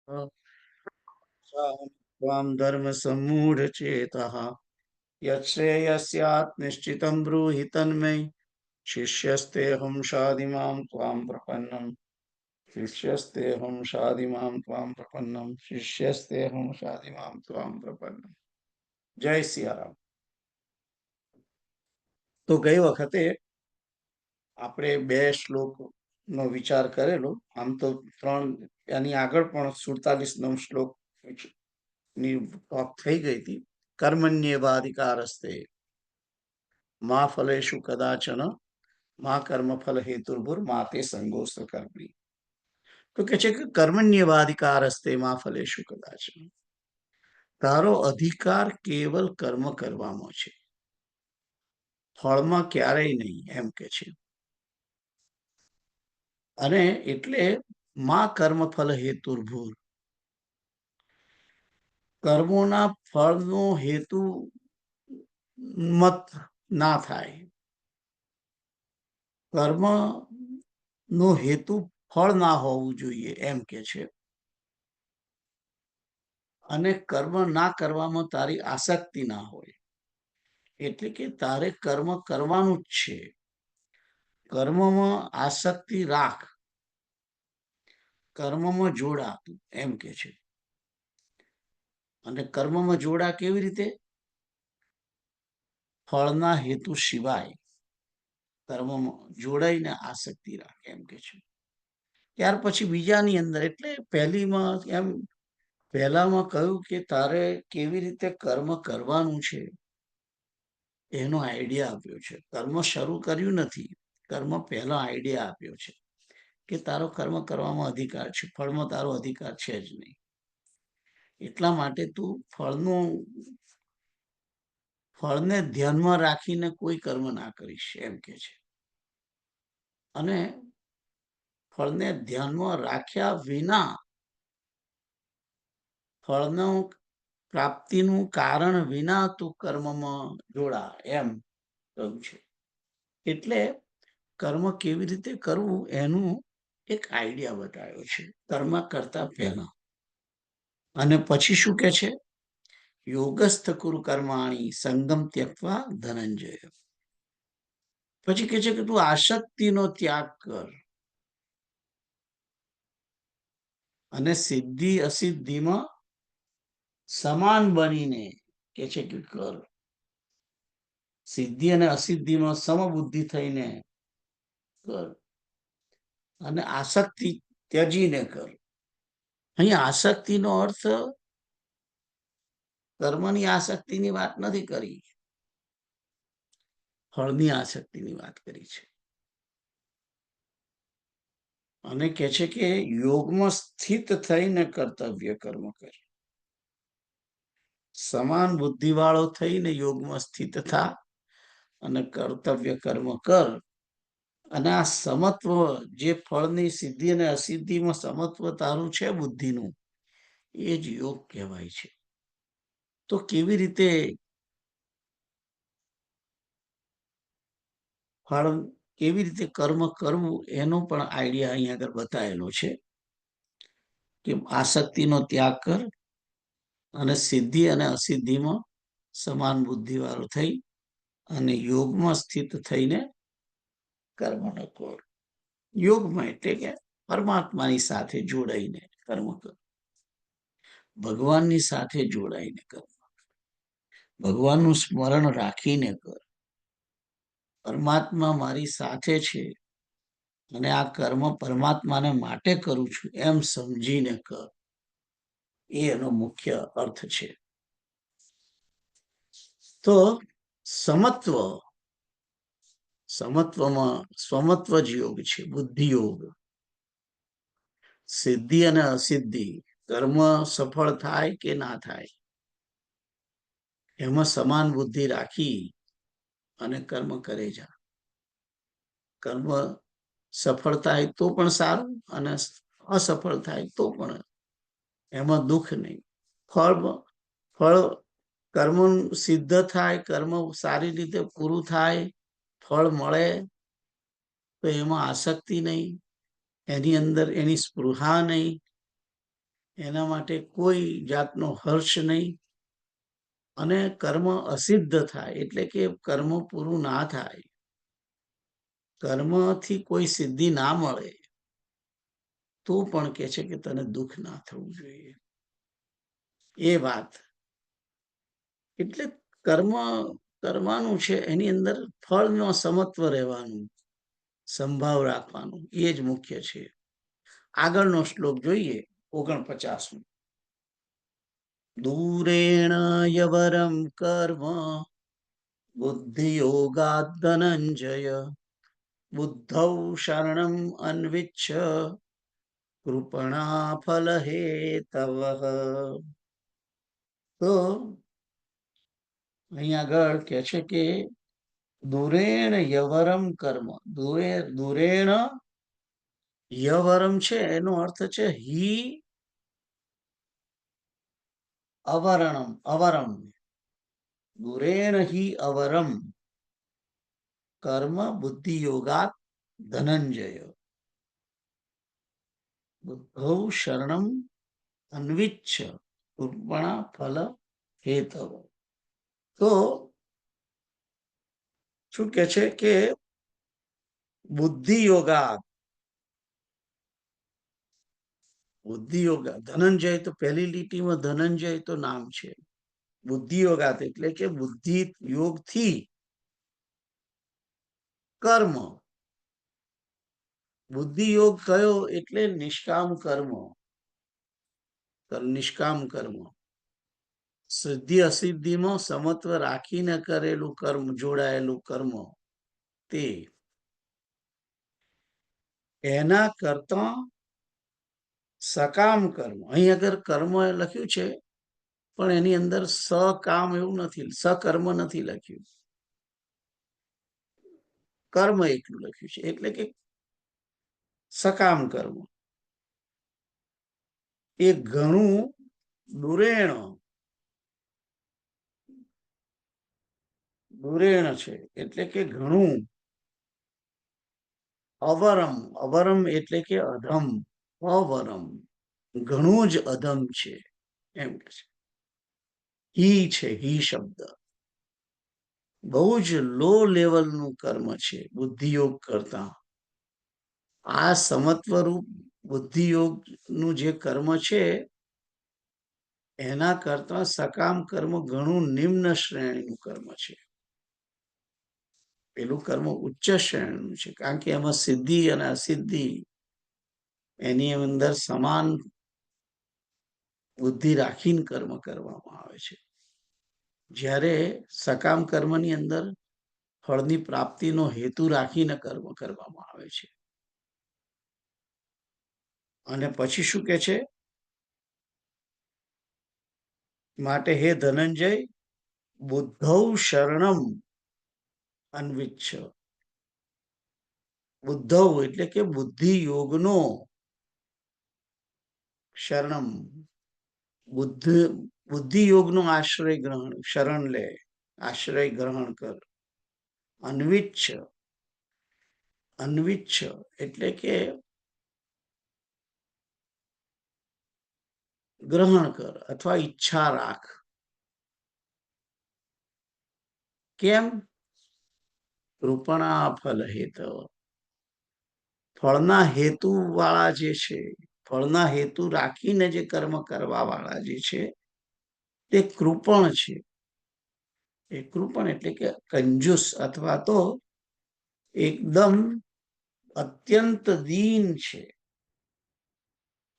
त्वां धर्म सम्मूढ़ चेतः यच्छ्रेयस्यात् निश्चितं ब्रूहि तन्मे शिष्यस्तेऽहं शाधिमां त्वां प्रपन्नम् शिष्यस्तेऽहं शाधिमां त्वां प्रपन्नम् शिष्यस्तेऽहं शाधिमां त्वां प्रपन्नम्। जय सियाराम। તો ગઈ વખતે આપણે બે શ્લોક નો વિચાર કરેલો. આમ તો ત્રણ, એની આગળ પણ 47 શ્લોક ની ટોક થઈ ગઈ હતી. કર્મણ્યેવાધિકારસ્તે મા ફલેષુ કદાચન મા કર્મ ફલ હેતુર્ભુર માતે સંગોસ્ત કર્મી. તો કે છે કે કર્મણ્યેવાધિકારસ્તે મા ફલેષુ કદાચન, તારો અધિકાર કેવલ કર્મ કરવામાં છે, ફળમાં ક્યારેય નહીં, એમ કે છે. અને એટલે મા કર્મ ફલ હેતુર્ભુર, કર્મોના ફળનો હેતુ મત ના થાય. કર્મ નો હેતુ ફળ ના હોવું જોઈએ, એમ કે છે. અને કર્મ ના કરવામાં તારી આસક્તિ ના હોય, એટલે કે તારે કર્મ કરવાનું જ છે. કર્મમાં આસક્તિ રાખ, કર્મમાં જોડા, એમ કે છે. અને કર્મમાં જોડા કેવી રીતે? ફળના હેતુ સિવાય કર્મમાં જોડાઈને આસક્તિ રાખે, એમ કે છે. ત્યાર પછી બીજાની અંદર, એટલે પહેલીમાં એમ પહેલામાં કહ્યું કે તારે કેવી રીતે કર્મ કરવાનું છે એનો આઈડિયા આપ્યો છે. કર્મ શરૂ કર્યું નથી, કર્મ પહેલા આઈડિયા આપ્યો છે કે તારો કર્મ કરવામાં અધિકાર છે, ફળમાં તારો અધિકાર છે જ નહીં. એટલા માટે તું ફળને ધ્યાનમાં રાખીને કોઈ કર્મ ના કરીશ, એમ કે છે. અને ફળને ધ્યાનમાં રાખ્યા વિના ફળનો પ્રાપ્તિનું કારણ વિના તું કર્મમાં જોડા, એમ કહ્યું છે. એટલે કર્મ કેવી રીતે કરવું એનું એક આઈડિયા બતાવ્યો છે કર્મ કરતા પહેલા. અને પછી શું કે છે? યોગસ્થ કુરુ કર્માણી સંગમ ત્યક્વા ધનંજય. પછી કે છે કે તું આસક્તિનો ત્યાગ કર અને સિદ્ધિ અસિદ્ધિમાં સમાન બનીને, કે છે કે કર. સિદ્ધિ અને અસિદ્ધિમાં સમબુદ્ધિ થઈને કર અને આસક્તિ ત્યજીને કર. અહીં આસક્તિનો અર્થ કર્મની આસક્તિની વાત નથી કરી, ફળની આસક્તિની વાત કરી છે. અને કે છે કે યોગમાં સ્થિત થઈને કર્તવ્ય કર્મ કર. સમાન બુદ્ધિ વાળો થઈને યોગમાં સ્થિત થા અને કર્તવ્ય કર્મ કર. અને આ સમત્વ, જે ફળની સિદ્ધિ અને અસિદ્ધિમાં સમત્વ તારું છે બુદ્ધિનું, એ જ યોગ કહેવાય છે. તો કેવી રીતે ફળ, કેવી રીતે કર્મ કરવું એનો પણ આઈડિયા અહીંયા આગળ બતાવેલો છે કે આસક્તિનો ત્યાગ કર અને સિદ્ધિ અને અસિદ્ધિમાં સમાન બુદ્ધિ વાળો થઈ અને યોગમાં સ્થિત થઈને કર્મનો કર. યોગમાં એટલે કે પરમાત્માની સાથે જોડાઈને કર્મ કર, ભગવાનની સાથે જોડાઈને કર, ભગવાનનું સ્મરણ રાખીને કર. પરમાત્મા મારી સાથે છે અને આ કર્મ પરમાત્માને માટે કરું છું, એમ સમજીને કર. એ એનો મુખ્ય અર્થ છે. તો સમત્વ, સમત્વમાં સ્વમત્વ જ યોગ છે, બુદ્ધિ યોગ. સિદ્ધિ અને અસિદ્ધિ, કર્મ સફળ થાય કે ના થાય, એમાં સમાન બુદ્ધિ રાખી અને કર્મ કરે જા. કર્મ સફળ થાય તો પણ સારું અને અસફળ થાય તો પણ એમાં દુઃખ નહીં. ફળ કર્મ સિદ્ધ થાય, કર્મ સારી રીતે પૂરું થાય, ફળ મળે તો એમાં આસક્તિ નહીં, એની અંદર એની સ્પૃહા નહીં, એના માટે કોઈ જાતનો હર્ષ નહીં, અને કર્મ અસિદ્ધ થાય એટલે કે કર્મ પૂરું ના થાય, કર્મથી કોઈ સિદ્ધિ ના મળે, તો પણ કે છે કે તને દુઃખ ના થવું જોઈએ. એ વાત એટલે કર્મ કરવાનું છે, એની અંદર ફળનો સમત્વ રહેવાનું, સંભાવ રાખવાનું, એ જ મુખ્ય છે. આગળનો શ્લોક જોઈએ, 49. દૂરેણ યવરમ કર્મ બુદ્ધિયોગાદ ધનંજય બુદ્ધૌ શરણમ અન્વિચ્છ કૃપણા ફલ હેતવ. તો અહીં આગળ કે છે કે દુરેણ યવરમ કર્મ, દુરેણ યવરમ છે એનો અર્થ છે હિ અવરણમ, અવરમ, દુરેણ હિ અવરમ કર્મ બુદ્ધિ યોગાત ધનંજય બુદ્ધૌ શરણમ અન્વિચ્છ કૃપણા ફલ હેતવ. તો શું કે છે કે બુદ્ધિ યોગા, બુદ્ધિ યોગા, ધનંજય તો પહેલી લીટીમાં ધનંજય તો નામ છે. બુદ્ધિ યોગાત એટલે કે બુદ્ધિ યોગ થી કર્મ, બુદ્ધિ યોગ કયો એટલે નિષ્કામ કર્મ, નિષ્કામ કર્મ, સિદ્ધિ અસિદ્ધિમાં સમત્વ રાખીને કરેલું કર્મ, જોડાયેલું કર્મ, તે એના કરતા સકામ કર્મ, અહીં આગળ કર્મ લખ્યું છે પણ એની અંદર સકામ એવું નથી, સકર્મ નથી લખ્યું, કર્મ એટલું લખ્યું છે, એટલે કે સકામ કર્મ એ ઘણું દુરેણ, દુરેણ છે એટલે કે ઘણું, અવરમ, અવરમ એટલે કે અધમ, અવરમ ઘણું જ અધમ છે એમ કે છે. ઈ છે, ઈ શબ્દ બહુ જ લો લેવલનું કર્મ છે બુદ્ધિયોગ કરતા. આ સમત્વરૂપ બુદ્ધિયોગ નું જે કર્મ છે એના કરતા સકામ કર્મ ઘણું નિમ્ન શ્રેણીનું કર્મ છે. પેલું કર્મ ઉચ્ચ શ્રેણીનું છે, કારણ કે એમાં સિદ્ધિ અને અસિદ્ધિ એની અંદર સમાન બુદ્ધિ રાખીને કર્મ કરવામાં આવે છે. જ્યારે સકામ કર્મની અંદર ફળની પ્રાપ્તિનો હેતુ રાખીને કર્મ કરવામાં આવે છે. અને પછી શું કે છે, માટે હે ધનંજય બુદ્ધૌ શરણમ અન્વિચ્છ, બુદ્ધૌ એટલે કે બુદ્ધિ યોગનો, શરણમ બુદ્ધિ યોગનો આશ્રય ગ્રહણ, શરણ લે, આશ્રય ગ્રહણ કર. અન્વિચ્છ, અન્વિચ્છ એટલે કે ગ્રહણ કર અથવા ઈચ્છા રાખ. કેમ? કૃપણા ફલ હેતવ, ફળના હેતુ વાળા જે છે, ફળના હેતુ રાખીને જે કર્મ કરવા વાળા જે છે તે કૃપણ છે. એ કૃપણ એટલે કે કંજૂસ અથવા તો એકદમ અત્યંત દીન છે.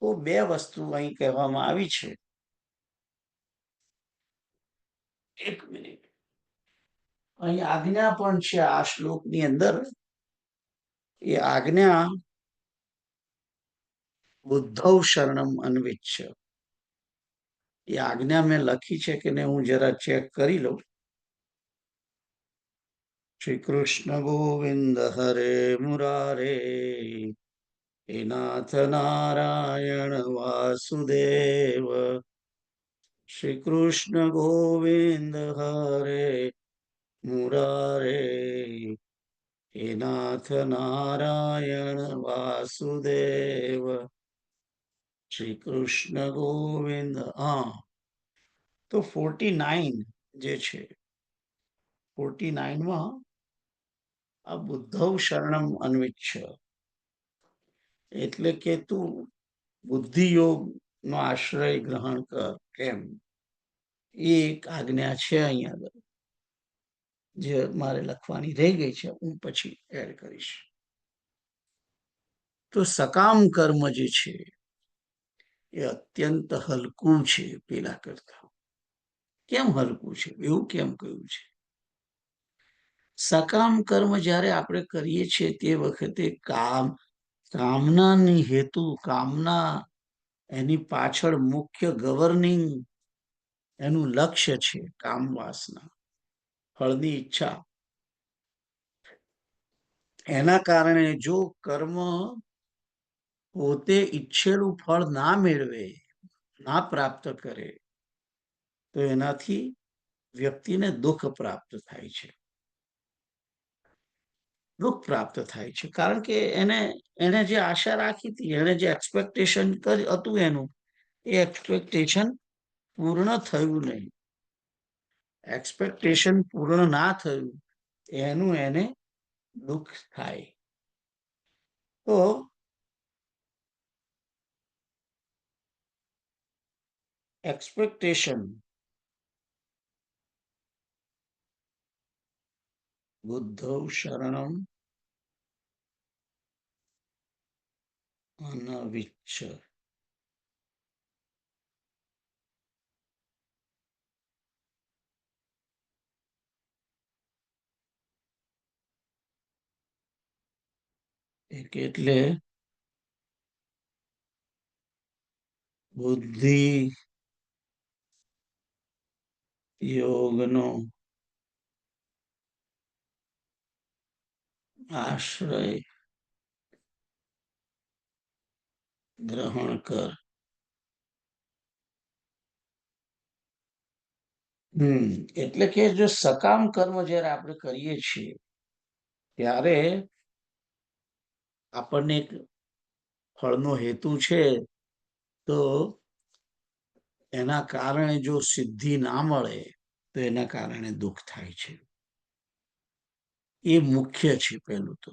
તો બે વસ્તુ અહીં કહેવામાં આવી છે. એક મિનિટ, અહીં આજ્ઞા પણ છે આ શ્લોકની અંદર. એ આજ્ઞા બુદ્ધૌ શરણમ અન્વિચ્છ, એ આજ્ઞા મેં લખી છે કે નહીં હું જરા ચેક કરી લઉં. શ્રી કૃષ્ણ ગોવિંદ હરે મુરારે, હે નાથ નારાયણ વાસુદેવ, શ્રી કૃષ્ણ ગોવિંદ હરે મુરારે, હે નાથ નારાયણ વાસુદેવ. શ્રી કૃષ્ણ ગોવિંદ. હા, તો 49 જે છે, 49માં આ બુદ્ધૌ શરણમ અન્વિચ્છ, એટલે કે તું બુદ્ધિયોગ નો આશ્રય ગ્રહણ કર, કેમ એ એક આજ્ઞા છે અહીંયા આગળ, જે મારે લખવાની રહી ગઈ છે, હું પછી એડ કરીશ. તો સકામ કર્મ જે છે એ અત્યંત હલકું છે પેલા કરતા. કેમ હલકું છે, એવું કેમ કહ્યું છે? સકામ કર્મ જ્યારે આપણે કરીએ છીએ તે વખતે કામનાની હેતુ, કામના એની પાછળ મુખ્ય ગવર્નિંગ એનું લક્ષ્ય છે કામ વાસના, ફળની ઈચ્છા. એના કારણે જો કર્મ પોતે ઈચ્છેલું ફળ ના મેળવે, ના પ્રાપ્ત કરે, તો એનાથી વ્યક્તિને દુઃખ પ્રાપ્ત થાય છે. દુઃખ પ્રાપ્ત થાય છે કારણ કે એને જે આશા રાખી હતી, એને જે એક્સપેક્ટેશન હતું એનું, એ એક્સપેક્ટેશન પૂર્ણ થયું નહીં. એક્સપેક્ટેશન પૂર્ણ ના થયું એનું એને દુઃખ થાય. તો એક્સપેક્ટેશન બુદ્ધૌ શરણમ અનવિચ્છ. એટલે બુદ્ધિ યોગનો આશ્રય ગ્રહણ કર. એટલે કે જો સકામ કર્મ જયારે આપણે કરીએ છીએ ત્યારે આપણને એક ફળનો હેતુ છે, તો એના કારણે જો સિદ્ધિ ના મળે તો એના કારણે દુઃખ થાય છે. એ મુખ્ય છે. પેલું તો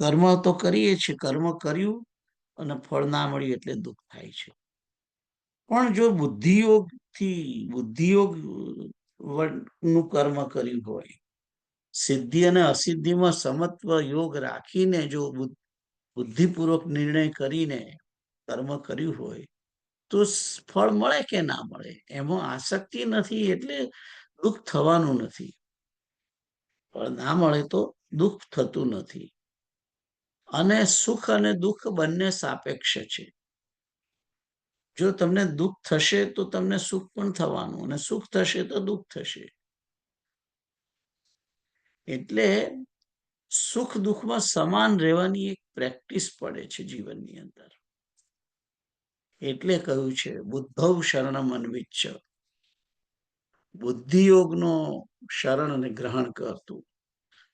કર્મ તો કરીએ છીએ, કર્મ કર્યું અને ફળ ના મળ્યું એટલે દુઃખ થાય છે. પણ જો બુદ્ધિયોગ નું કર્મ કર્યું હોય, સિદ્ધિ અને અસિદ્ધિમાં સમત્વ યોગ રાખીને જો બુદ્ધિપૂર્વક નિર્ણય કરીને કર્મ કર્યું હોય, તો ફળ મળે કે ના મળે એમાં આસક્તિ નથી, એટલે દુઃખ થવાનું નથી. ફળ ના મળે તો દુઃખ થતું નથી. અને સુખ અને દુઃખ બંને સાપેક્ષ છે. જો તમને દુઃખ થશે તો તમને સુખ પણ થવાનું, અને સુખ થશે તો દુઃખ થશે. એટલે સુખ દુઃખમાં સમાન રહેવાની એક પ્રેક્ટિસ પડે છે જીવનની અંદર. એટલે કહ્યું છે બુદ્ધૌ શરણમ અન્વિચ્છ, બુદ્ધિયોગનો શરણ અને ગ્રહણ કરતું,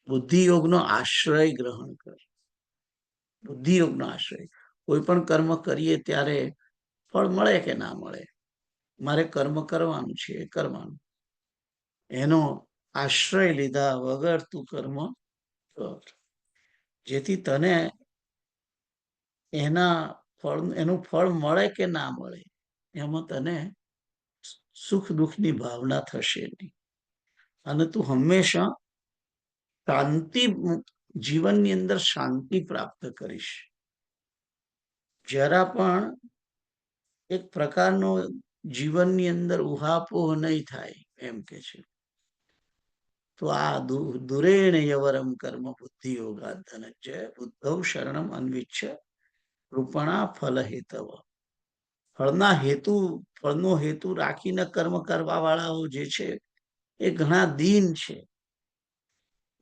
બુદ્ધિયોગનો આશ્રય ગ્રહણ કર. બુદ્ધિયોગનો આશ્રય, કોઈ પણ કર્મ કરીએ ત્યારે ફળ મળે કે ના મળે, મારે કર્મ કરવાનું છે, કરવાનું. એનો આશ્રય લીધા વગર તું કર્મ કર, જેથી તને એનું ફળ મળે કે ના મળે એમાં તને સુખ દુઃખની ભાવના થશે નહીં, અને તું હંમેશા શાંતિ, જીવનની અંદર શાંતિ પ્રાપ્ત કરીશ. જરા પણ એક પ્રકારનો જીવનની અંદર ઉહાપોહ નહીં થાય, એમ કે છે. તો આ દુરેણ યવરમ કર્મ બુદ્ધિ યોગા ધનંજય બુદ્ધૌ શરણમ અન્વિચ્છ કૃપણા ફલ હેતવ. ફળનો હેતુ રાખીને કર્મ કરવા વાળાઓ જે છે એ ઘણા દીન છે,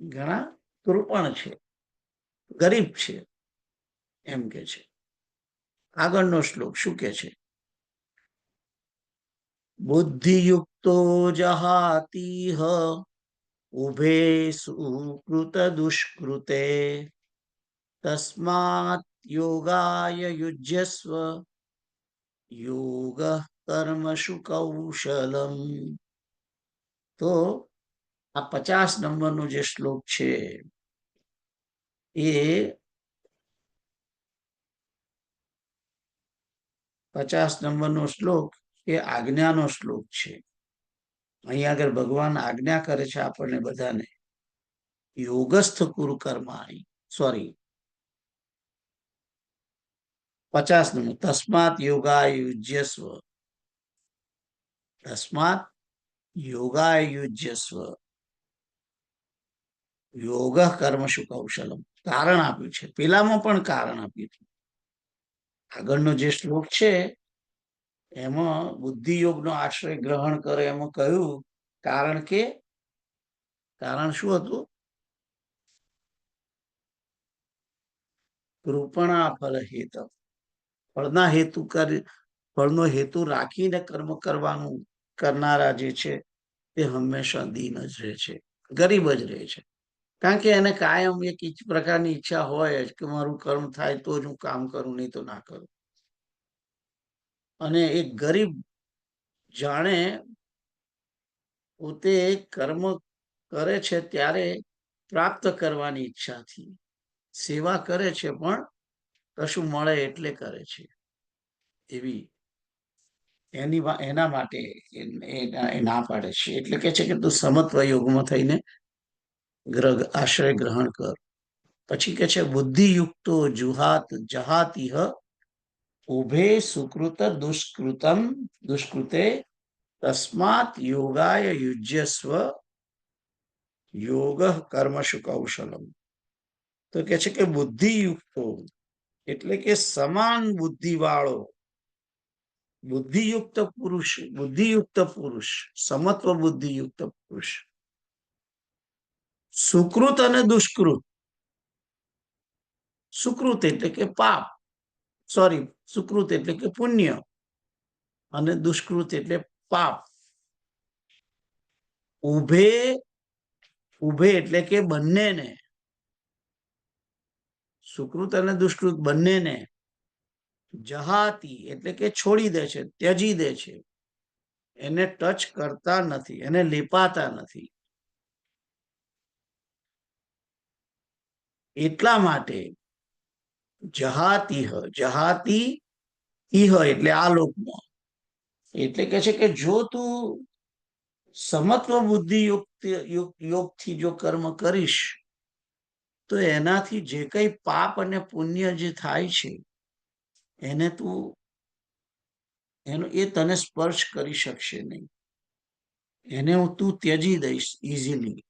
ઘણા કૃપણ છે, ગરીબ છે, એમ કે છે. આગળનો શ્લોક શું કે છે? બુદ્ધિયુક્તો જહાતીહ ઉભે સુકૃત દુષ્કૃતે તસ્માત યોગાય યુજ્યસ્વ યોગ કર્મશુ કૌશલમ. તો આ 50 નંબરનો જે શ્લોક છે એ 50 નંબરનો શ્લોક એ આજ્ઞાનો શ્લોક છે. અહીંયા આગળ ભગવાન આજ્ઞા કરે છે આપણને બધાને, યોગસ્થ કુરુ કર્માણી. Sorry, 50 number, તસ્માત યોગાયુજ્યસ્વ. તસ્માત યોગાયુજ્યસ્વ યોગ કર્મશુ કૌશલમ. કારણ આપ્યું છે, પેલામાં પણ કારણ આપ્યું છે. આગળનો જે શ્લોક છે એમાં બુદ્ધિ યોગનો આશ્રય ગ્રહણ કરે એમાં કહ્યું કારણ કે, કારણ શું હતું? કૃપણા ફળ હેતુ. ફળના હેતુ ફળનો હેતુ રાખીને કર્મ કરવાનું કરનારા જે છે તે હંમેશા દીન જ રહે છે, ગરીબ જ રહે છે. કારણ કે એને કાયમ એક પ્રકારની ઈચ્છા હોય જ કે મારું કર્મ થાય તો જ હું કામ કરું, નહીં તો ના કરું. અને એક ગરીબ જાણે પોતે કર્મ કરે છે ત્યારે પ્રાપ્ત કરવાની ઈચ્છાથી સેવા કરે છે, પણ કશું મળે એટલે કરે છે. એવી એના માટે એ ના પાડે છે. એટલે કે છે કે તું સમત્વ યોગમાં થઈને આશ્રય ગ્રહણ કર. પછી કે છે બુદ્ધિયુક્તો જુહાત જહાતિહ ઉભે સુકૃત દુષ્કૃતમ દુષ્કૃતે તસ્માત યોગાય યુજ્યસ્વ યોગ કર્મશુ કૌશલમ. તો કે છે કે બુદ્ધિયુક્તો એટલે કે સમાન બુદ્ધિ વાળો, બુદ્ધિયુક્ત પુરુષ, સમત્વ બુદ્ધિયુક્ત પુરુષ, સુકૃત અને દુષ્કૃત. સુકૃત એટલે કે પાપ, સોરી, સુકૃત એટલે કે પુણ્ય અને દુષ્કૃત એટલે પાપ. ઉભે ઉભે એટલે કે બંનેને, સુકૃત અને દુષ્કૃત બંનેને. જહાતી એટલે કે છોડી દે છે, ત્યજી દે છે, એને ટચ કરતા નથી, એને લેપાતા નથી. એટલા માટે જહાતી ઇહ એટલે આ લોકમાં. એટલે કે છે કે જો તું સમત્વ બુદ્ધિ યોગથી જો કર્મ કરીશ તો એનાથી જે કઈ પાપ અને પુણ્ય જે થાય છે એને એ તને સ્પર્શ કરી શકશે નહીં. એને તું ત્યજી દઈશ ઇઝીલી.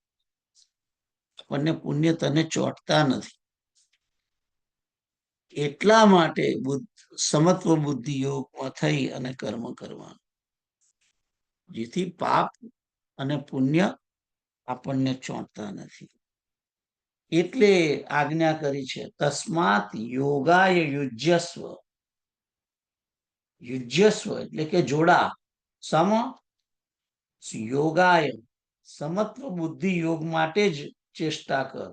આપણને પુણ્ય તને ચોટતા નથી. એટલા માટે સમત્વ બુદ્ધિ યોગમાં થઈ અને કર્મ કરવાનું, જેથી પાપ અને પુણ્ય આપણને ચોંટતા નથી. એટલે આજ્ઞા કરી છે તસ્માત યોગાય યુજ્યસ્વ. યુજ્યસ્વ એટલે કે જોડા. યોગાય સમત્વ બુદ્ધિ યોગ માટે જ ચેષ્ટા કર.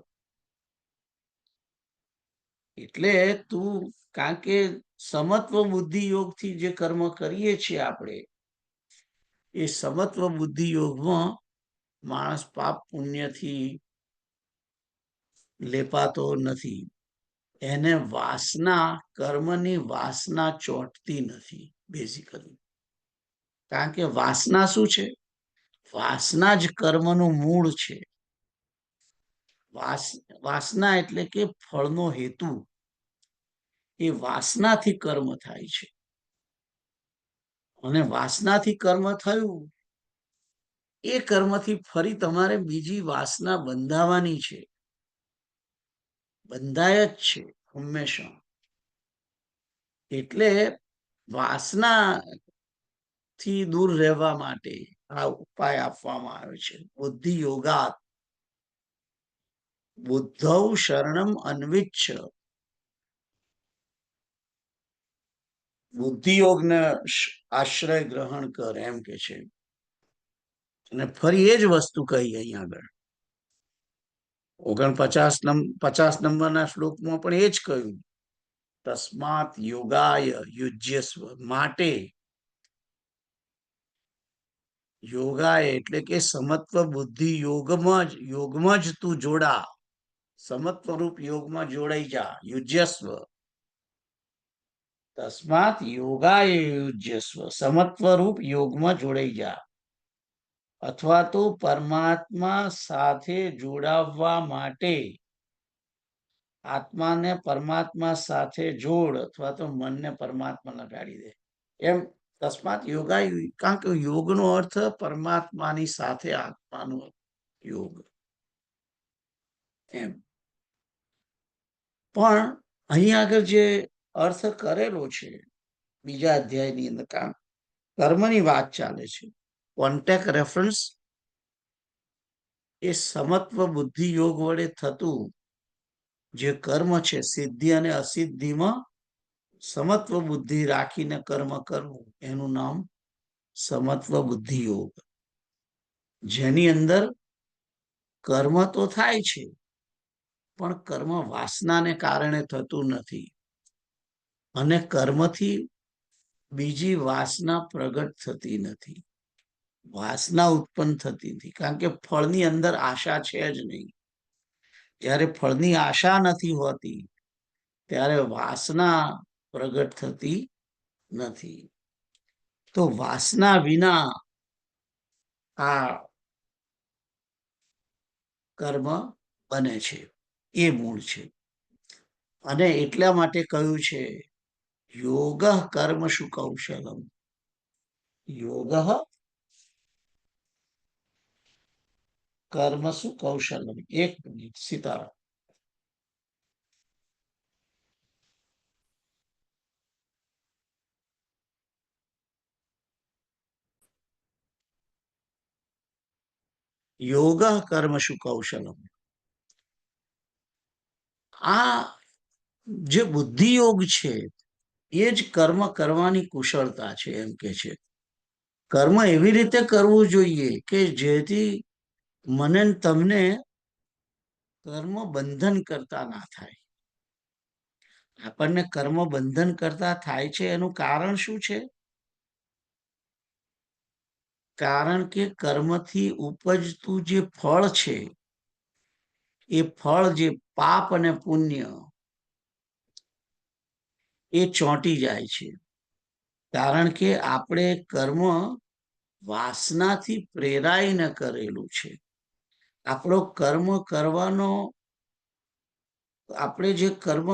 એટલે તું, કારણ કે સમત્વ બુદ્ધિ યોગથી જે કર્મ કરીએ છીએ આપણે, એ સમત્વ બુદ્ધિ યોગમાં માણસ પાપ પુણ્યથી લેપાતો નથી. એને વાસના, કર્મની વાસના ચોંટતી નથી બેઝિકલી. કારણ કે વાસના શું છે? વાસના જ કર્મનું મૂળ છે. વાસના એટલે કે ફળનો હેતુ. એ વાસનાથી કર્મ થાય છે. અને વાસનાથી કર્મ થયું, એ કર્મથી ફરી તમારે બીજી વાસના બંધાવાની છે, બંધાય જ છે હંમેશા. એટલે વાસના થી દૂર રહેવા માટે આ ઉપાય આપવામાં આવે છે. બુદ્ધિ યોગાત બુદ્ધૌ શરણમ અન્વિચ્છ. બુદ્ધિ યોગને આશ્રય ગ્રહણ કર એમ કે છે. અને ફરી એ જ વસ્તુ કહી અહીં આગળ 49 50 નંબરના શ્લોકમાં પણ એ જ કહ્યું. તસ્માત યોગાય યુજ્યસ્વ, માટે યોગાય એટલે કે સમત્વ બુદ્ધિ યોગમાં જ તું જોડા, સમત્વ રૂપ યોગમાં જોડાઈ જા, યુજ્યસ્વ. તસ્માત યોગાય યુજ્યસ્વ, સમત્વ રૂપ યોગમાં જોડાઈ જા, અથવા તો પરમાત્મા સાથે જોડાવવા માટે આત્માને પરમાત્મા સાથે જોડ, અથવા તો મનને પરમાત્મા લગાડી દે. એમ તસ્માત યોગાય, કારણ કે યોગનો અર્થ પરમાત્માની સાથે આત્માનો યોગ. એમ પણ અહીં આગળ જે અર્થ કરેલો છે બીજા અધ્યાયની અંદર, કર્મની વાત ચાલે છે. કોન્ટેક્ટ રેફરન્સ એ સમત્વ બુદ્ધિ યોગ વડે થતું જે કર્મ છે, સિદ્ધિ અને અસિદ્ધિમાં સમત્વ બુદ્ધિ રાખીને કર્મ કરવું, એનું નામ સમત્વ બુદ્ધિ યોગ. જેની અંદર કર્મ તો થાય છે, પણ કર્મ વાસનાને કારણે થતું નથી, અને કર્મથી બીજી વાસના પ્રગટ થતી નથી, વાસના ઉત્પન્ન થતી નથી, કારણ કે ફળની અંદર આશા છે જ નહીં. જ્યારે ફળની આશા નથી હોતી ત્યારે વાસના પ્રગટ થતી નથી. તો વાસના વિના આ કર્મ બને છે, એ મૂળ છે. અને એટલા માટે કહ્યું છે યોગ કર્મ શું કૌશલમ, યોગ કર્મ શું કૌશલમ. એક મિનિટ સીતારામ. યોગ કર્મ શું કૌશલમ, આ જે બુદ્ધિ યોગ છે એ જ કર્મ કરવાની કુશળતા છે. એમ કે છે કર્મ એવી રીતે કરવું જોઈએ કે જેથી મને તમને કર્મ બંધન કરતા ના થાય. આપણને કર્મ બંધન કરતા થાય છે એનું કારણ શું છે? કારણ કે કર્મથી ઉપજતું જે ફળ છે, એ ફળ જે પાપ અને પુણ્ય, એ ચોંટી જાય છે. કારણ કે આપણે કર્મ વાસનાથી પ્રેરાઈને કરેલું છે. આપણો કર્મ કરવાનો, આપણે જે કર્મ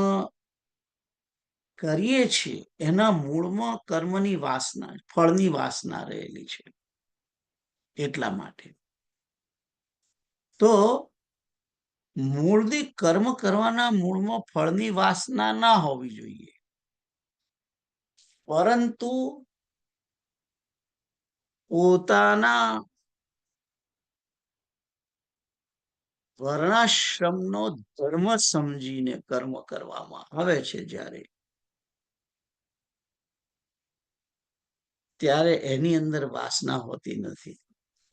કરીએ છીએ એના મૂળમાં કર્મની વાસના, ફળની વાસના રહેલી છે. એટલા માટે તો મૂળથી કર્મ કરવાના મૂળમાં ફળની વાસના ના હોવી જોઈએ, પરંતુ પોતાના વર્ણાશ્રમનો ધર્મ સમજીને કર્મ કરવામાં આવે છે જ્યારે, ત્યારે એની અંદર વાસના હોતી નથી.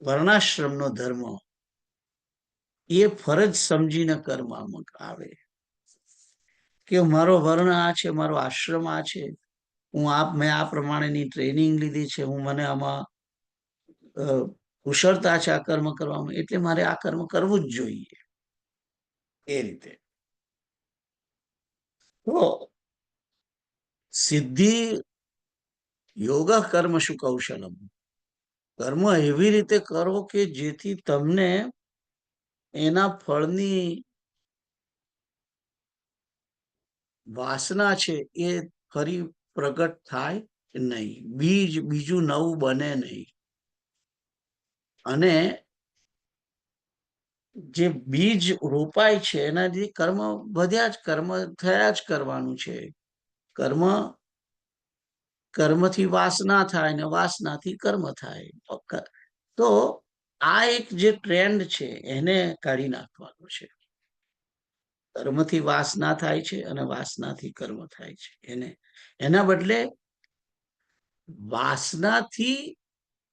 વર્ણાશ્રમનો ધર્મ એ ફરજ સમજીને કરવામાં આવે કે મારો વર્ણ આ છે, મારો આશ્રમ આ છે, મેં આ પ્રમાણેની ટ્રેનિંગ લીધી છે, મને આમાં કુશળતા છે આ કર્મ કરવામાં, એટલે મારે આ કર્મ કરવું જ જોઈએ. એ રીતે તો સિદ્ધિ યોગ કર્મ શું કૌશલમ, કર્મ એવી રીતે કરો કે જેથી તમને એના ફળની વાસના છે એ ફરી પ્રગટ થાય નહીં, બીજું નવું બને નહીં. અને જે બીજ રોપાય છે એનાથી કર્મ વધ્યા જ, કર્મ થયા જ કરવાનું છે. કર્મથી વાસના થાય ને વાસનાથી કર્મ થાય. તો આ એક જે ટ્રેન્ડ છે એને કાઢી નાખવાનો છે. કર્મથી વાસના થાય છે અને વાસનાથી કર્મ થાય છે. એના બદલે વાસનાથી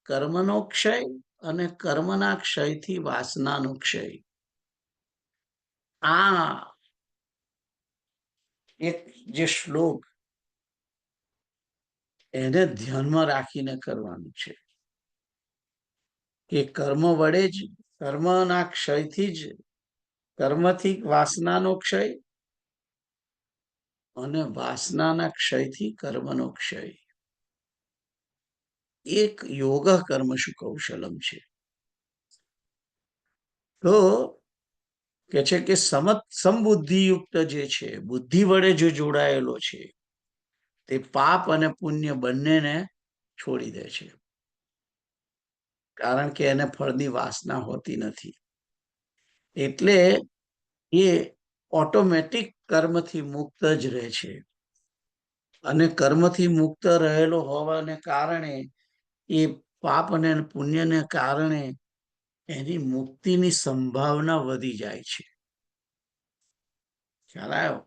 કર્મનો ક્ષય અને કર્મના ક્ષયથી વાસનાનો ક્ષય, આ એક જે શ્લોક એને ધ્યાનમાં રાખીને કરવાનું છે કે કર્મ વડે જ કર્મના ક્ષયથી જ કર્મથી વાસનાનો ક્ષય અને વાસનાના ક્ષયથી કર્મનો ક્ષય. એક યોગ કર્મ શું કૌશલમ છે. તો કે છે કે સમબુદ્ધિયુક્ત જે છે, બુદ્ધિ વડે જે જોડાયેલો છે, તે પાપ અને પુણ્ય બંનેને છોડી દે છે, કારણ કે એને ફળની વાસના હોતી નથી. એટલે એ ઓટોમેટિક કર્મથી મુક્ત જ રહે છે. અને કર્મથી મુક્ત રહેલો હોવાને કારણે એ પાપ અને પુણ્યને કારણે એની મુક્તિની સંભાવના વધી જાય છે. ખ્યાલ આવ્યો?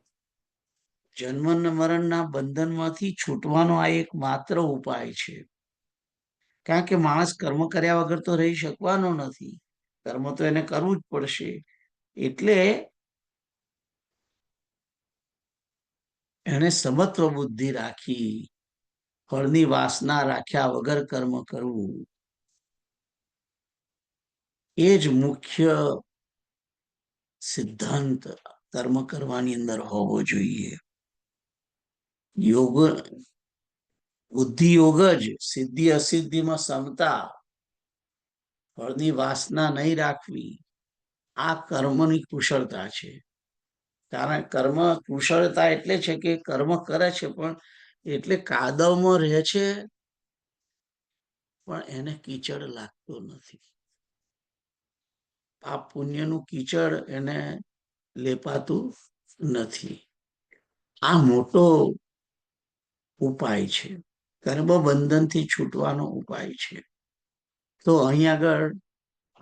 જન્મ મરણના બંધનમાંથી છૂટવાનો આ એક માત્ર ઉપાય છે. કારણ કે માણસ કર્મ કર્યા વગર તો રહી શકવાનો નથી. કર્મ તો એને કરવું જ પડશે. એટલે એને સમત્વ બુદ્ધિ રાખી, ફળની વાસના રાખ્યા વગર કર્મ કરવું, એ જ મુખ્ય સિદ્ધાંત કર્મ કરવાની અંદર હોવો જોઈએ. યોગ, બુદ્ધિ યોગ જ સિદ્ધિ અસિદ્ધિમાં સમતા, ફળની વાસના નહીં રાખવી, આ કર્મની કુશળતા છે. કારણ કર્મ કુશળતા એટલે છે કે કર્મ કરે છે પણ એટલે કાદવમાં રહે છે, પણ એને કીચડ લાગતો નથી. પાપ પુણ્યનું કીચડ એને લેપાતું નથી. આ મોટો ઉપાય છે, કર્મ બંધનથી છૂટવાનો ઉપાય છે. તો અહીં આગળ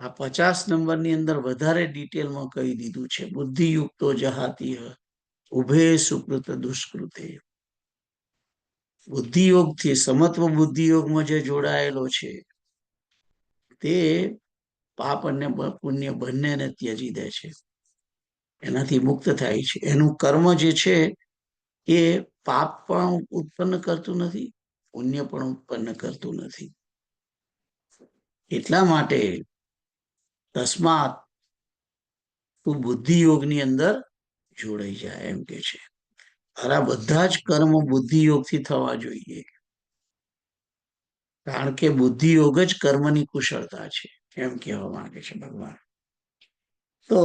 આ 50 નંબરની અંદર વધારે ડિટેલમાં કહી દીધું છે. બુદ્ધિયુક્તો જહાતી ઉભે સુકૃત દુષ્કૃતે. બુદ્ધિયોગથી સમત્વ બુદ્ધિયોગમાં જે જોડાયેલો છે તે પાપ અને પુણ્ય બંનેને ત્યજી દે છે, એનાથી મુક્ત થાય છે. એનું કર્મ જે છે એ પાપ પણ ઉત્પન્ન કરતું નથી, પુણ્ય પણ ઉત્પન્ન કરતું નથી. એટલા માટે તસ્માત તું બુદ્ધિ યોગની અંદર જોડાઈ જાય એમ કે છે. આ બધા જ કર્મ બુદ્ધિ યોગથી થવા જોઈએ, કારણ કે બુદ્ધિ યોગ જ કર્મની કુશળતા છે, એમ કહેવા માંગે છે ભગવાન. તો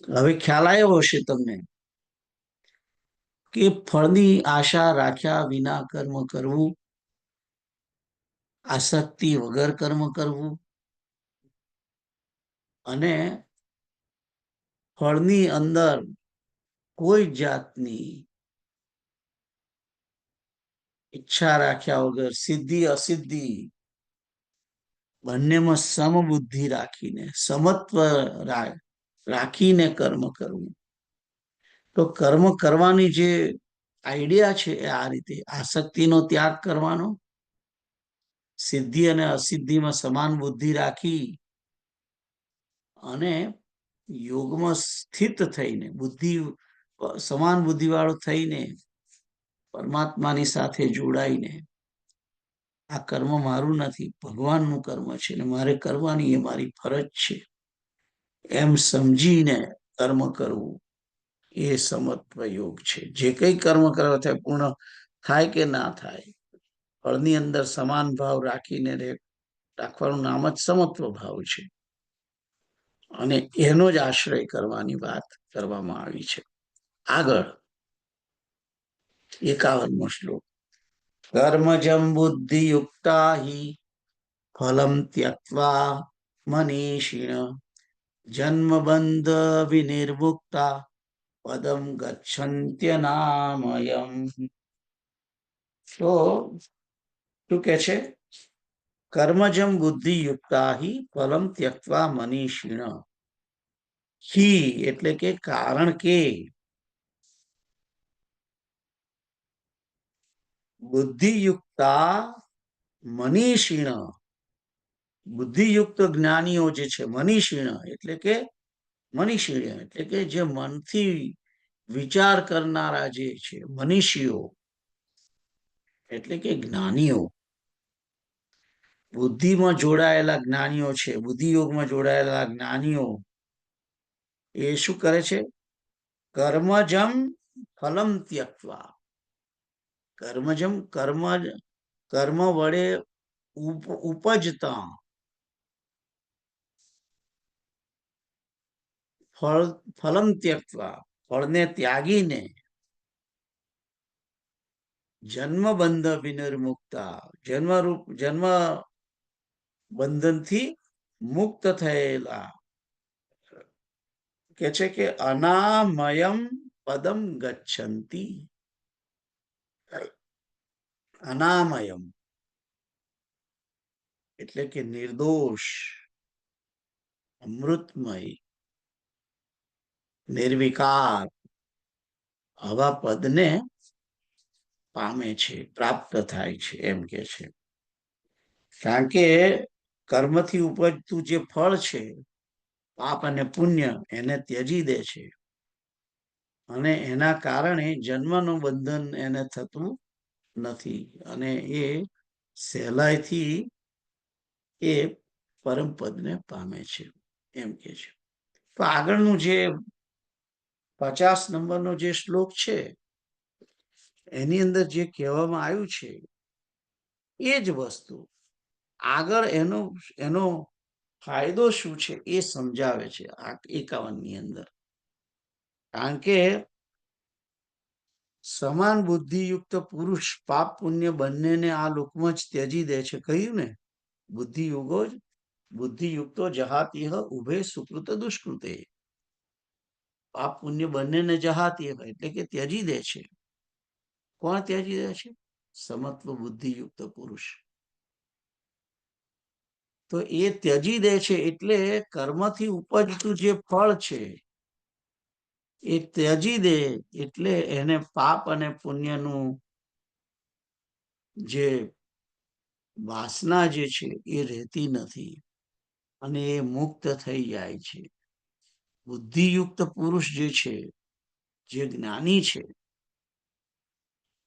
હવે ખ્યાલ આવ્યો હશે તમને કે ફળની આશા રાખ્યા વિના કર્મ કરવું, આસક્તિ વગર કર્મ કરવું, અને ફળની અંદર કોઈ જાતની ઈચ્છા રાખ્યા વગર સિદ્ધિ અસિદ્ધિ બંનેમાં સમબુદ્ધિ રાખીને, સમત્વ રાખીને કર્મ કરવું. તો કર્મ કરવાની જે આઈડિયા છે એ આ રીતે આસક્તિનો ત્યાગ કરવાનો, સિદ્ધિ અને અસિદ્ધિમાં સમાન બુદ્ધિ રાખી અને યોગમાં સ્થિત થઈને, બુદ્ધિ સમાન બુદ્ધિ વાળો થઈને પરમાત્માની સાથે જોડાઈને આ કર્મ મારું નથી, ભગવાનનું કર્મ છે ને મારે કરવાની એ મારી ફરજ છે એમ સમજીને કર્મ કરવું, એ સમત્વ યોગ છે. જે કઈ કર્મ કરવા થાય પૂર્ણ થાય કે ના થાય, ફળની અંદર સમાન ભાવ રાખીને રાખવાનું નામ જ સમત્વ ભાવ છે. અને એનો જ આશ્રય કરવાની વાત કરવામાં આવી છે. આગળ 51મો શ્લોક. કર્મજમ બુદ્ધિ યુક્તા હિ ફલમ ત્યક્ત્વા મનીષિણ જન્મ બંધ વિનિર્મુક્તા પદમ ગચ્છન્ત્યનામયમ. તો શું કે છે? કર્મજમ બુદ્ધિ યુક્તા હિ ફલમ ત્યક્ત્વા મનીષિણ. હિ એટલે કે કારણ કે, બુદ્ધિયુક્તા મનીષિણ, બુદ્ધિયુક્ત જ્ઞાનીઓ જે છે, મનીષિણ એટલે કે મનીષિણ એટલે કે જે મનથી વિચાર કરનારા જે છે મનીષીઓ એટલે કે જ્ઞાનીઓ, બુદ્ધિમાં જોડાયેલા જ્ઞાનીઓ છે, બુદ્ધિયોગમાં જોડાયેલા જ્ઞાનીઓ એ શું કરે છે? કર્મજમ ફલમ ત્યક્વા, કર્મજમ કર્મ વડે ઉપજતા ફલમ ત્યક્વા, ફળને ત્યાગીને જન્મ બંધ વિનિર્મુક્તા, જન્મ બંધનથી મુક્ત થયેલા કે છે કે અનામયમ પદમ ગચ્છંતી. અનામયમ એટલે કે નિર્દોષ, અમૃતમય, નિર્વિકાર આવા પદને પામે છે, પ્રાપ્ત થાય છે એમ કે છે. કારણ કે કર્મથી ઉપજતું જે ફળ છે પાપ અને પુણ્ય એને ત્યજી દે છે અને એના કારણે જન્મનું બંધન એને થતું નથી અને એ સહેલાઈથી એ પરમ પદને પામે છે એમ કે છે. તો આગળનું જે 50 નંબરનો જે શ્લોક છે એની અંદર જે કહેવામાં આવ્યું છે એ જ વસ્તુ આગળ એનો ફાયદો શું છે એ સમજાવે છે આ 51 ની અંદર. કારણ કે સમાન બુદ્ધિયુક્ત પુરુષ પાપ પુણ્ય બંનેને આ લોકમાં જ ત્યજી દે છે. કહ્યું ને, બુદ્ધિયુક્તો જહાતીહ ઉભે સુકૃત દુષ્કૃતે, પાપ પુણ્ય બંનેને જહાતીહ એટલે કે ત્યજી દે છે. કોણ ત્યજી દે છે? સમત્વ બુદ્ધિયુક્ત પુરુષ. તો એ ત્યજી દે છે એટલે કર્મથી ઉપજતું જે ફળ છે એ ત્યજી દે એટલે એને પાપ અને પુણ્યનું જે વાસના જે છે એ રહેતી નથી અને એ મુક્ત થઈ જાય છે. બુદ્ધિયુક્ત પુરુષ જે છે, જે જ્ઞાની છે,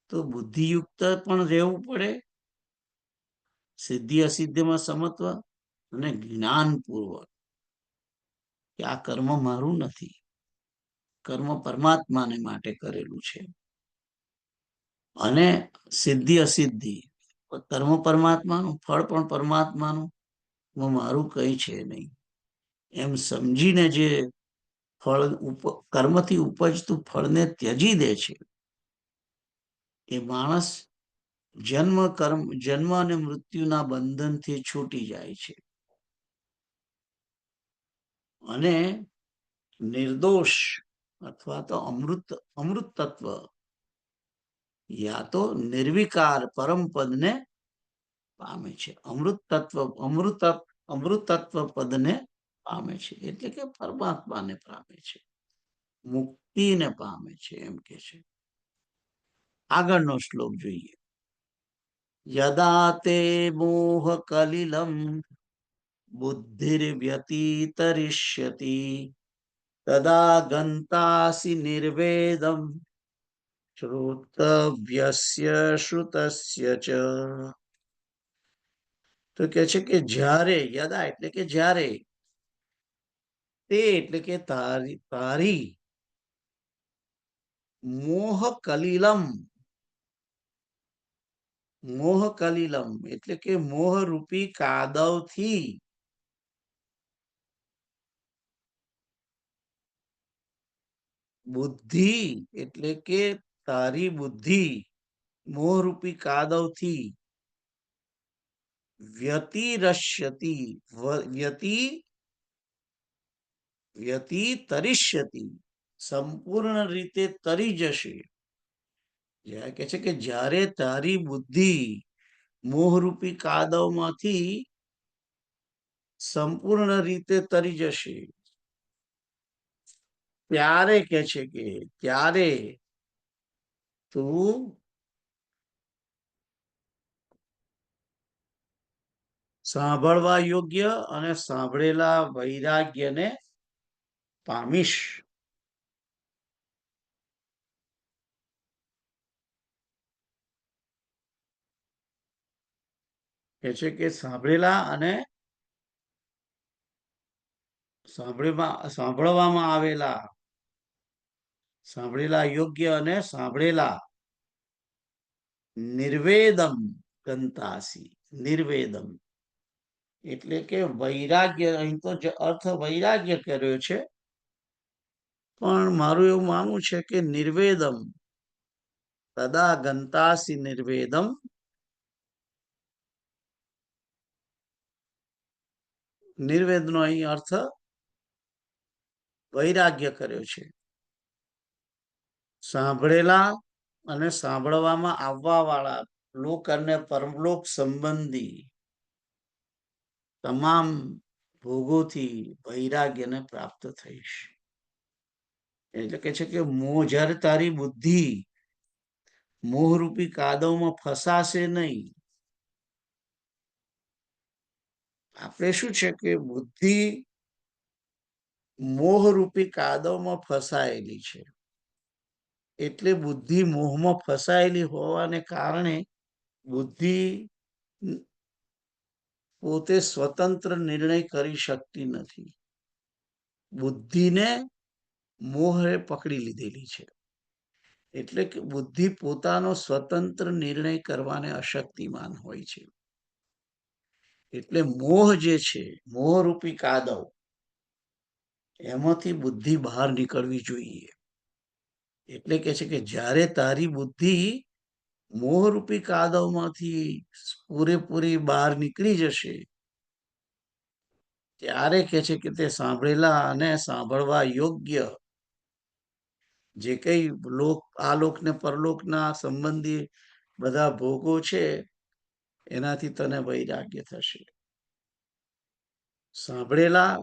તો બુદ્ધિયુક્ત પણ રહેવું પડે, સિદ્ધિ અસિદ્ધિમાં સમત્વ અને જ્ઞાનપૂર્વક કે આ કર્મ મારું નથી, કર્મ પરમાત્માને માટે કરેલું છે. અને સિદ્ધિ અસિદ્ધિ, કર્મ પરમાત્માનું, ફળ પણ પરમાત્માનું, મારું કઈ છે નહીં એમ સમજીને જે ફળ કર્મથી ઉપજતું ફળને ત્યજી દે છે એ માણસ જન્મ અને મૃત્યુના બંધનથી છૂટી જાય છે અને નિર્દોષ અથવા તો અમૃત તત્વ યા તો નિર્વિકાર પરમ પદને પામે છે. અમૃત તત્વ પદને પામે છે એટલે કે પરમાત્માને પામે છે, મુક્તિને પામે છે એમ કે છે. આગળનો શ્લોક જોઈએ. યદા તે મોહ કલિલમ બુદ્ધિર્વ્યતિતરિષ્યતિ તદા ગંતાસી નિર્વેદમ શ્રોતવ્યસ્ય શ્રુતસ્ય ચ. તો કે છે કે જ્યારે, યદા એટલે કે જ્યારે, તે એટલે કે તારી મોહ કલિલમ, મોહ કલિલમ એટલે કે મોહ રૂપી કાદવથી બુદ્ધિ એટલે કે તારી બુદ્ધિ મોહરૂપી કાદવથી વ્યતિરશ્યતિ, વ્યતિતરિષ્યતિ સંપૂર્ણ રીતે તરી જશે. કે છે કે જ્યારે તારી બુદ્ધિ મોહરૂપી કાદવમાંથી સંપૂર્ણ રીતે તરી જશે ત્યારે કે છે કે ત્યારે તું સાંભળવા યોગ્ય અને સાંભળેલા વૈરાગ્યને પામીશ. કે છે કે સાંભળવામાં સાંભળેલા યોગ્ય અને સાંભળેલા નિર્વેદમ ગંતાસી. નિર્વેદમ એટલે કે વૈરાગ્ય, અહીં તો અર્થ વૈરાગ્ય કર્યો છે, પણ મારું એવું માનવું છે કે નિર્વેદમ તદા ગંતાસી નિર્વેદમ. નિર્વેદનો અહીં અર્થ વૈરાગ્ય કર્યો છે. સાંભળેલા અને સાંભળવામાં આવવા વાળા લોક અને પરલોક સંબંધી તમામ ભોગોથી વૈરાગ્યને પ્રાપ્ત થઈશ. એટલે કે છે કે જ્યારે તારી બુદ્ધિ મોહરૂપી કાદવમાં ફસાશે નહીં. આપણે શું છે કે બુદ્ધિ મોહરૂપી કાદવમાં ફસાયેલી છે, એટલે બુદ્ધિ મોહમાં ફસાયેલી હોવાને કારણે બુદ્ધિ પોતે સ્વતંત્ર નિર્ણય કરી શકતી નથી. બુદ્ધિને મોહે પકડી લીધેલી છે, એટલે કે બુદ્ધિ પોતાનો સ્વતંત્ર નિર્ણય કરવાને અશક્તિમાન હોય છે. એટલે મોહ જે છે, મોહરૂપી કાદવ, એમાંથી બુદ્ધિ બહાર નીકળવી જોઈએ. એટલે કે છે કે જ્યારે તારી બુદ્ધિ મોહરૂપી કાદવમાંથી પૂરેપૂરી બહાર નીકળી જશે, ત્યારે કે છે કે તે સાંભળેલા અને સાંભળવા યોગ્ય જે કઈ આ લોક ને પરલોકના સંબંધી બધા ભોગો છે, એનાથી તને વૈરાગ્ય થશે. સાંભળેલા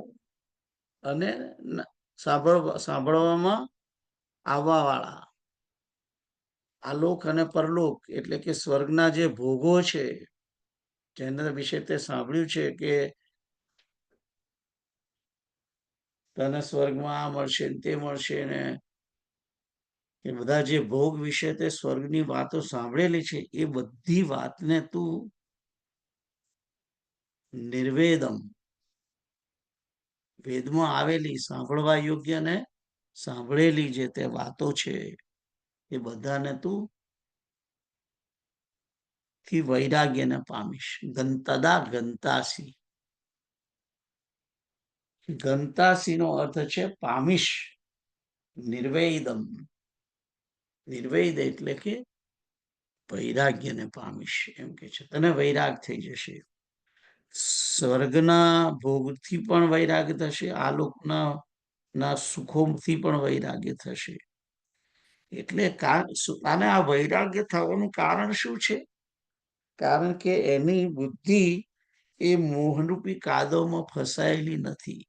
અને સાંભળવામાં આવવા વાળા આલોક અને પરલોક એટલે કે સ્વર્ગના જે ભોગો છે, જેના વિશે તે સાંભળ્યું છે કે તને સ્વર્ગમાં આ મળશે તે મળશે ને, એ બધા જે ભોગ વિશે તે સ્વર્ગની વાતો સાંભળેલી છે, એ બધી વાતને તું નિર્વેદમ, વેદમાં આવેલી સાંભળવા યોગ્ય ને સાંભળેલી જે તે વાતો છે, એ બધાને તું થી વૈરાગ્યને પામીશ. તદા ગંતાસી. ગંતાસી નો અર્થ છે પામીશ. નિર્વેદમ, નિર્વેદ એટલે કે વૈરાગ્યને પામીશ એમ કે છે. તને વૈરાગ થઈ જશે. સ્વર્ગના ભોગથી પણ વૈરાગ્ય થશે, આલોકના સુખોથી પણ વૈરાગ્ય થશે. એટલે આને આ વૈરાગ્ય થવાનું કારણ શું છે? કારણ કે એની બુદ્ધિ એ મોહરૂપી કાદવમાં ફસાયેલી નથી.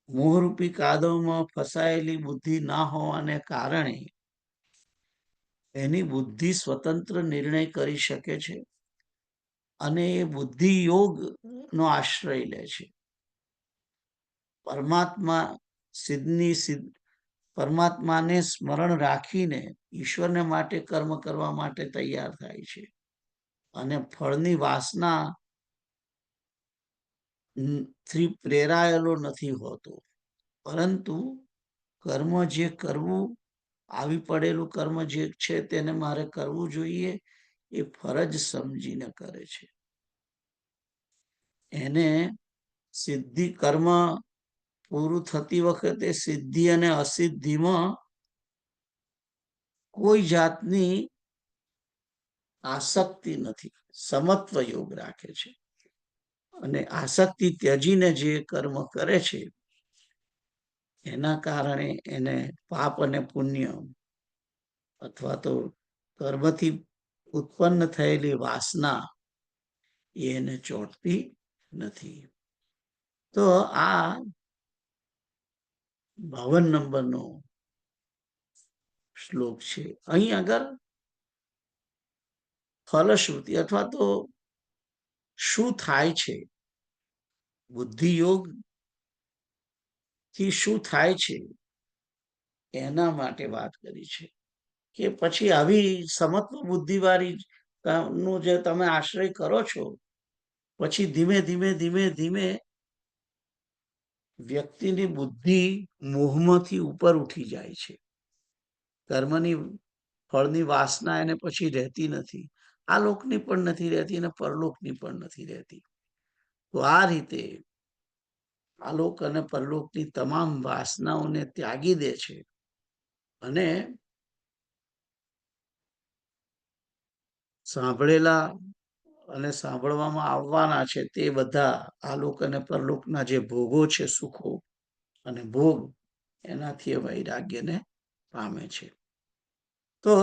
મોહરૂપી કાદવમાં ફસાયેલી બુદ્ધિ ના હોવાને કારણે એની બુદ્ધિ સ્વતંત્ર નિર્ણય કરી શકે છે, અને એ બુદ્ધિ યોગ નો આશ્રય લે છે. પરમાત્માને સ્મરણ રાખીને ઈશ્વરને માટે કર્મ કરવા માટે તૈયાર થાય છે, અને ફળની વાસના થી પ્રેરાયેલો નથી હોતો, પરંતુ કર્મ જે કરવું, આવી પડેલું કર્મ જે છે તેને મારે કરવું જોઈએ, એ ફરજ સમજીને કરે છે. એને સિદ્ધિ કર્મ પૂરું થતી વખતે સિદ્ધિ અને અસિદ્ધિમાં કોઈ જાતની આસક્તિ નથી, સમત્વ યોગ રાખે છે. અને આસક્તિ ત્યજીને જે કર્મ કરે છે, એના કારણે એને પાપ અને પુણ્ય અથવા તો કર્મથી ઉત્પન્ન થયેલી વાસના એને ચોંટતી નથી. તો આ 52 નંબરનો શ્લોક છે. અહીં આગળ ફલશ્રુતિ અથવા તો શું થાય છે, બુદ્ધિયોગ થી શું થાય છે, એના માટે વાત કરી છે. કે પછી આવી સમત્વ બુદ્ધિ વાળી નો જે તમે આશ્રય કરો છો, પછી ધીમે ધીમે ધીમે ધીમે વ્યક્તિની બુદ્ધિ મોહમાંથી ઉપર ઉઠી જાય છે. કર્મની ફળની વાસના એને પછી રહેતી નથી. આ લોકની પણ નથી રહેતી અને પરલોકની પણ નથી રહેતી. તો આ રીતે આલોક અને પરલોકની તમામ વાસનાઓને ત્યાગી દે છે અને સાંભળેલા અને સાંભળવામાં આવવાના છે તે બધા આલોક અને પરલોકના જે ભોગો છે, સુખો અને ભોગ, એનાથી વૈરાગ્યને પામે છે. તો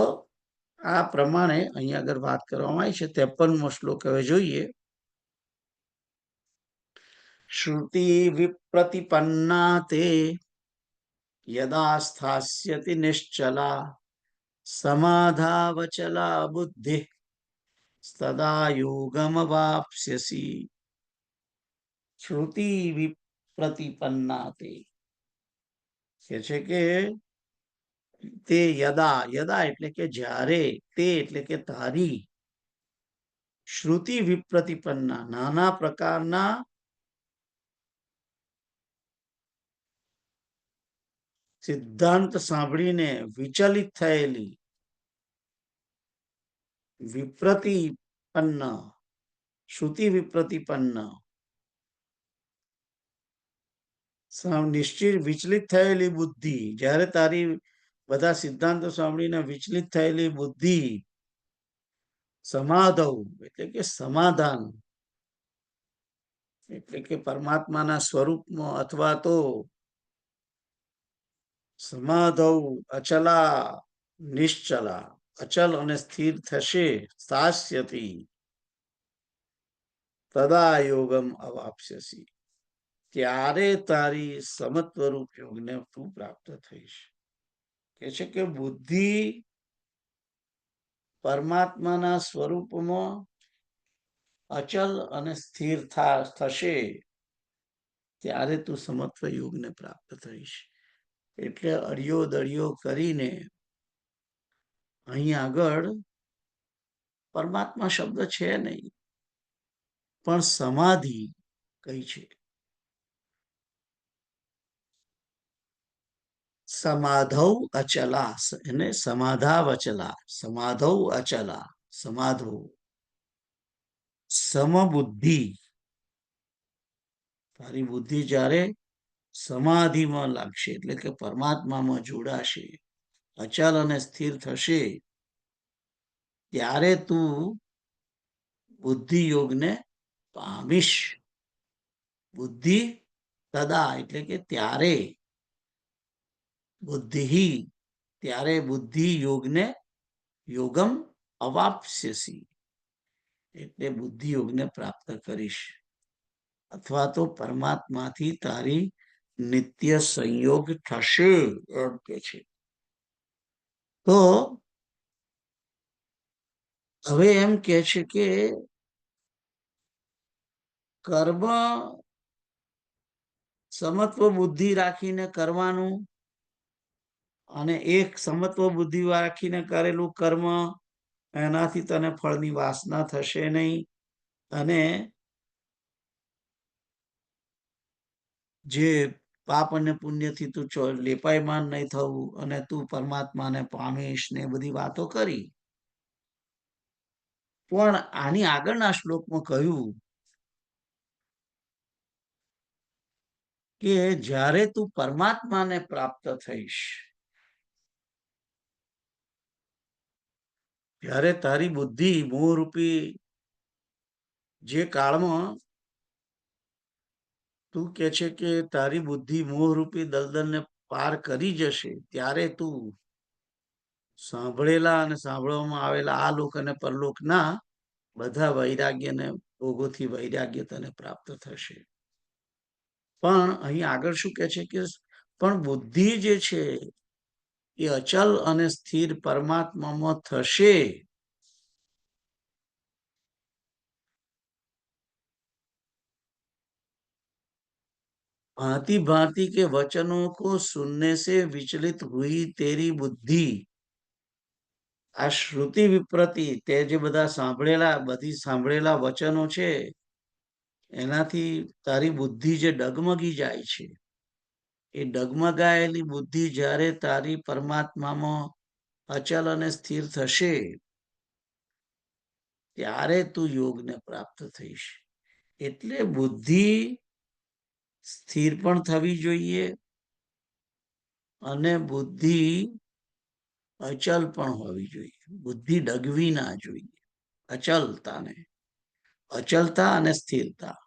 આ પ્રમાણે અહીંયા આગળ વાત કરવામાં આવી છે. 53મો શ્લોક હવે જોઈએ. શ્રુતિ વિપ્રતિપન્ના તે યદા સ્થાસ્યતિ નિશ્ચલા સમાધાવચલા બુદ્ધિ તદા યોગમવાપ્સ્યસી. શ્રુતિ વિપ્રતિપન્ના તે કે છે કે તે યદા, યદા એટલે કે જ્યારે, તે એટલે કે તારી, શ્રુતિ વિપ્રતિપન્ના નાના પ્રકારના સિદ્ધાંત સાંભળીને વિચલિત થયેલી, વિપ્રતિપન્ન, શ્રુતિ વિપ્રતિપન્ન, નિશ્ચિત વિચલિત થયેલી બુદ્ધિ, જ્યારે તારી બધા સિદ્ધાંતો સાંભળીને વિચલિત થયેલી બુદ્ધિ સમાધવ એટલે કે સમાધાન, એટલે કે પરમાત્માના સ્વરૂપમાં અથવા તો સમાધવ અચલા નિશ્ચલા, અચલ અને સ્થિર થશે, સ્થાસ્યતી તદા યોગમ અવાપ્સ્યસી, ત્યારે તારી સમત્વરૂપ યોગને તું પ્રાપ્ત થઈશ. કે છે કે બુદ્ધિ પરમાત્માના સ્વરૂપમાં અચલ અને સ્થિર થશે, ત્યારે તું સમત્વ યોગને પ્રાપ્ત થઈશ. એટલે અડિયો દડિયો કરીને અહીં આગળ પરમાત્મા શબ્દ છે નહીં, પણ સમાધિ કઈ છે. સમાધૌ અચલા એને સમાધાવ અચલા, સમાધૌ અચલા, સમાધો સમબુદ્ધિ. તારી બુદ્ધિ જ્યારે સમાધિમાં લાગશે એટલે કે પરમાત્મામાં જોડાશે, અચલ અને સ્થિર થશે, ત્યારે તું બુદ્ધિ યોગને પામીશ. બુદ્ધિ તદા એટલે કે ત્યારે, બુદ્ધિ ત્યારે બુદ્ધિ યોગને, યોગમ અવાપ્સ્યસી એટલે બુદ્ધિ યોગને પ્રાપ્ત કરીશ, અથવા તો પરમાત્માથી તારી નિત્ય સંયોગ થશે એમ કે છે. તો હવે એમ કે છે કે કર્મ સમત્વ બુદ્ધિ રાખીને કરવાનું, અને એક સમત્વ બુદ્ધિ રાખીને કરેલું કર્મ, એનાથી તને ફળની વાસના થશે નહીં, અને જે પાપ અને પુણ્યથી તું લેપાયમાન નહીં થવું, અને તું પરમાત્માને પામીશ ને બધી વાતો કરી. પણ આની આગળના શ્લોકમાં કહ્યું કે જ્યારે તું પરમાત્માને પ્રાપ્ત થઈશ, ત્યારે તારી બુદ્ધિ મોહરૂપી જે કાળમાં તું કે છે કે તારી બુદ્ધિ મોહરૂપી દલદલને પાર કરી જશે, ત્યારે તું સાંભળેલા અને સાંભળવામાં આવેલા આ લોક અને પરલોકના બધા વૈરાગ્યને ભોગોથી વૈરાગ્ય તને પ્રાપ્ત થશે. પણ અહીં આગળ શું કે છે કે પણ બુદ્ધિ જે છે એ અચલ અને સ્થિર પરમાત્મામાં થશે, भांति भांति के वचनों को सुनने से विचलित हुई तेरी बुद्धि આ શ્રુતિ વિપ્રતિ, તે જે બધી સાંભળેલા વચનો છે, એનાથી તારી બુદ્ધિ જે ડગમગી જાય છે, એ ડગમગાયેલી બુદ્ધિ જ્યારે તારી પરમાત્મામાં અચલ અને સ્થિર થશે, ત્યારે તું યોગને પ્રાપ્ત થઈશ. એટલે બુદ્ધિ સ્થિર પણ થવી જોઈએ અને બુદ્ધિ અચલ પણ હોવી જોઈએ. બુદ્ધિ ડગવી ના જોઈએ. અચલતા અને સ્થિરતા.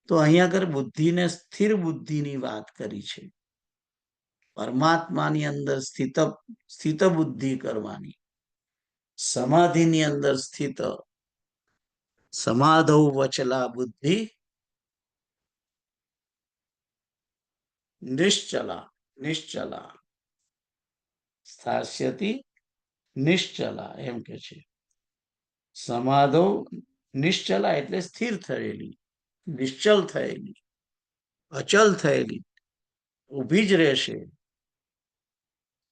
તો અહીંયા આગળ બુદ્ધિને સ્થિર બુદ્ધિની વાત કરી છે. પરમાત્માની અંદર સ્થિત બુદ્ધિ કરવાની, સમાધિની અંદર સ્થિત, સમાધૌ વચલા બુદ્ધિ નિશ્ચલા સ્થાસ્યતિ નિશ્ચલા, એમ કે છે. સમાધો નિશ્ચલા એટલે સ્થિર થયેલી, નિશ્ચલ થયેલી, અચલ થયેલી, ઊભી જ રહેશે,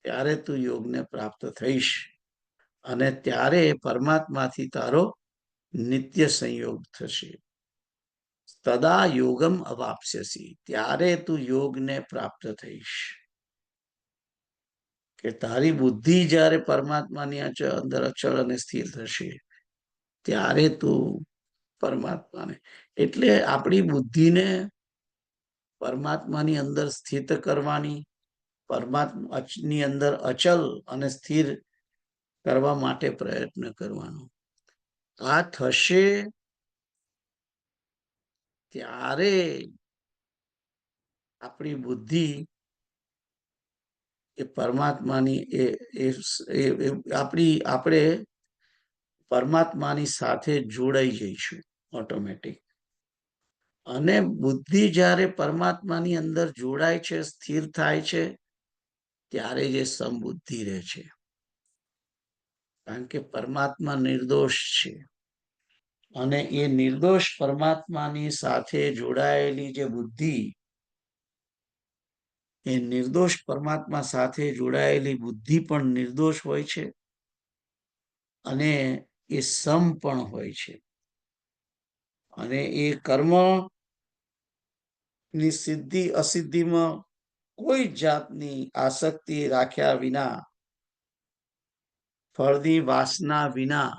ત્યારે તું યોગને પ્રાપ્ત થઈશ. અને ત્યારે પરમાત્માથી તારો નિત્ય સંયોગ થશે. તદા યોગમ અવાપ્સ્યસી, ત્યારે તું યોગને પ્રાપ્ત થઈશ. કે તારી બુદ્ધિ જ્યારે પરમાત્માની અંદર અચળ અને સ્થિર થશે, ત્યારે તું પરમાત્માને, એટલે આપણી બુદ્ધિને પરમાત્માની અંદર સ્થિત કરવાની, પરમાત્માની અંદર અચલ અને સ્થિર કરવા માટે પ્રયત્ન કરવાનો. આ થશે ત્યારે આપણી બુદ્ધિ એ પરમાત્માની આપણે પરમાત્માની સાથે જોડાઈ જઈશું ઓટોમેટિક. અને બુદ્ધિ જ્યારે પરમાત્માની અંદર જોડાય છે, સ્થિર થાય છે, ત્યારે જે સમબુદ્ધિ રહે છે. કારણ કે પરમાત્મા નિર્દોષ છે અને એ નિર્દોષ પરમાત્માની સાથે જોડાયેલી જે બુદ્ધિ, એ નિર્દોષ પરમાત્મા સાથે જોડાયેલી બુદ્ધિ પણ નિર્દોષ હોય છે અને એ સમ પણ હોય છે. અને એ કર્મ ની સિદ્ધિ અસિદ્ધિમાં કોઈ જાતની આસક્તિ રાખ્યા વિના, ફળની વાસના વિના,